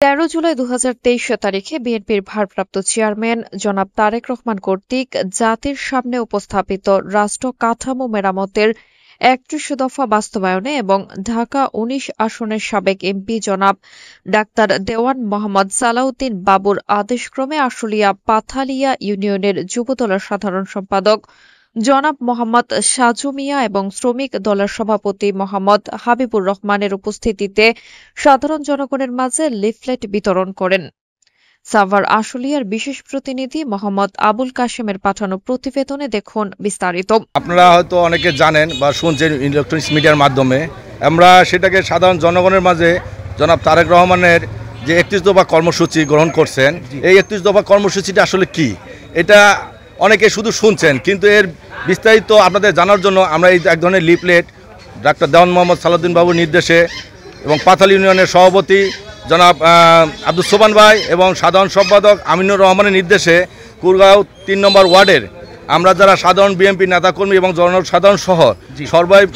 13 জুলাই 2023 তারিখে বিএনপির ভারপ্রাপ্ত চেয়ারম্যান জনাব তারেক রহমান কর্তৃক জাতির সামনে উপস্থাপিত রাষ্ট্র কাঠামো মেরামতের 31 দফা বাস্তবায়নে এবং ঢাকা 19 আসনের সাবেক এমপি জনাব ডাক্তার দেওয়ান মোহাম্মদ সালাউদ্দিন বাবুর আদেশক্রমে আশুলিয়া পাথালিয়া ইউনিয়নের যুবদলের সাধারণ সম্পাদক জনাব মোহাম্মদ সাজু মিয়া এবং শ্রমিক দলের সভাপতি মোহাম্মদ হাবিবুর রহমানের উপস্থিতিতে সাধারণ জনগণের মাঝে লিফলেট বিতরণ করেন। সাভার আশুলিয়ার বিশেষ প্রতিনিধি মোহাম্মদ আবুল কাশেমের পাঠানো প্রতিবেদনে দেখুন বিস্তারিত। আপনারা হয়তো অনেকে জানেন বা শুনছেন ইলেকট্রনিক্স মিডিয়ার মাধ্যমে, আমরা সেটাকে সাধারণ জনগণের মাঝে জনাব তারেক রহমানের যে 31 দফা কর্মসূচি গ্রহণ করছেন, এই 31 দফা কর্মসূচিটা আসলে কি, এটা অনেকে শুধু শুনছেন, কিন্তু এর বিস্তারিত আপনাদের জানার জন্য আমরা এই এক ধরনের লিফলেট ডাক্তার দেওয়ান মোহাম্মদ সালাউদ্দিন বাবুর নির্দেশে এবং পাথাল ইউনিয়নের সভাপতি জনাব আব্দুল সোবান ভাই এবং সাধারণ সম্পাদক আমিনুর রহমানের নির্দেশে কুরগাঁও 3 নম্বর ওয়ার্ডের আমরা যারা সাধারণ বিএনপি নেতাকর্মী এবং জনসাধারণ সহ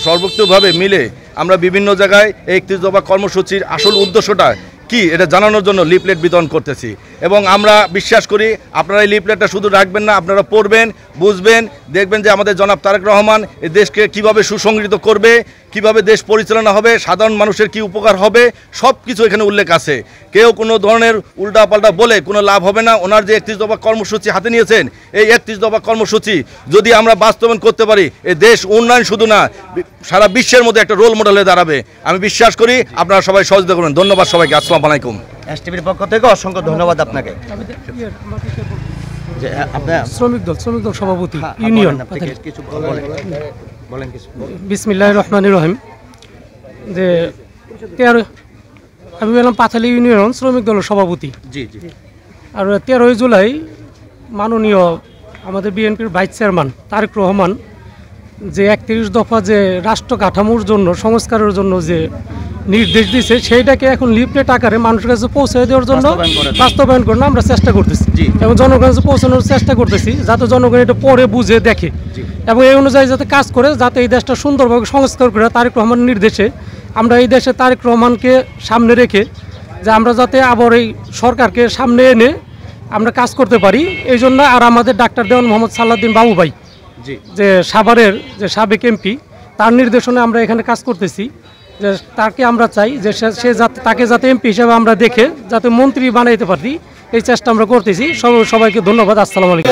সর্বোচ্চভাবে মিলে আমরা বিভিন্ন জায়গায় এই 31 দফা কর্মসূচির আসল উদ্দেশ্যটা কি এটা জানানোর জন্য লিফলেট বিতরণ করতেছি। এবং আমরা বিশ্বাস করি আপনারা এই লিফলেটটা শুধু রাখবেন না, আপনারা পড়বেন, বুঝবেন, দেখবেন যে আমাদের জনাব তারেক রহমান এই দেশকে কিভাবে সুসংগঠিত করবে, কিভাবে দেশ পরিচালনা হবে, সাধারণ মানুষের কি উপকার হবে, সব কিছু এখানে উল্লেখ আছে। কেউ কোনো ধরনের উল্টাপাল্টা বলে কোনো লাভ হবে না। ওনার যে 31 দফা কর্মসূচি হাতে নিয়েছেন, এই 31 দফা কর্মসূচি যদি আমরা বাস্তবায়ন করতে পারি, এই দেশ উন্নয়ন শুধু না সারা বিশ্বের মধ্যে একটা রোল মডেল হয়ে দাঁড়াবে। আমি বিশ্বাস করি আপনারা সবাই সহযোগিতা করবেন। ধন্যবাদ সবাইকে। আসসালামু আলাইকুম। এসটিভির পক্ষ থেকে অসংখ্য ধন্যবাদ আপনাকে। শ্রমিক দল সভাপতি ইউনিয়ন কিছু বলেন। বিসমিল্লাহির রহমানির রহিম। যে আমি বললাম পাথালি ইউনিয়ন শ্রমিক দলের সভাপতি। জি। আর 13 জুলাই মাননীয় আমাদের বিএনপির ভাইস চেয়ারম্যান তারেক রহমান যে 31 দফা যে রাষ্ট্র কাঠামোর জন্য সংস্কারের জন্য যে নির্দেশ দিয়েছে, সেইটাকে এখন লিফলেট আকারে মানুষের কাছে পৌঁছে দেওয়ার জন্য বাস্তবায়ন করার আমরা চেষ্টা করতেছি এবং জনগণের কাছে পৌঁছানোর চেষ্টা করতেছি, যাতে জনগণ এটা পড়ে বুঝে দেখে এবং এই অনুযায়ী যাতে কাজ করে, যাতে এই দেশটা সুন্দরভাবে সংস্কার করে তারেক রহমানের নির্দেশে আমরা এই দেশে তারেক রহমানকে সামনে রেখে যে আমরা যাতে আবার এই সরকারকে সামনে এনে আমরা কাজ করতে পারি। এই জন্য আর আমাদের ডাক্তার দেওয়ান মোহাম্মদ সালাউদ্দিন বাবু ভাই যে সাভারের যে সাবেক এমপি, তার নির্দেশনে আমরা এখানে কাজ করতেছি। যে তাকে আমরা চাই যে সে তাকে যাতে এমপি হিসেবে আমরা দেখে যাতে মন্ত্রী বানাইতে পারি, এই চেষ্টা আমরা করতেছি। সবাইকে ধন্যবাদ। আসসালামু আলাইকুম।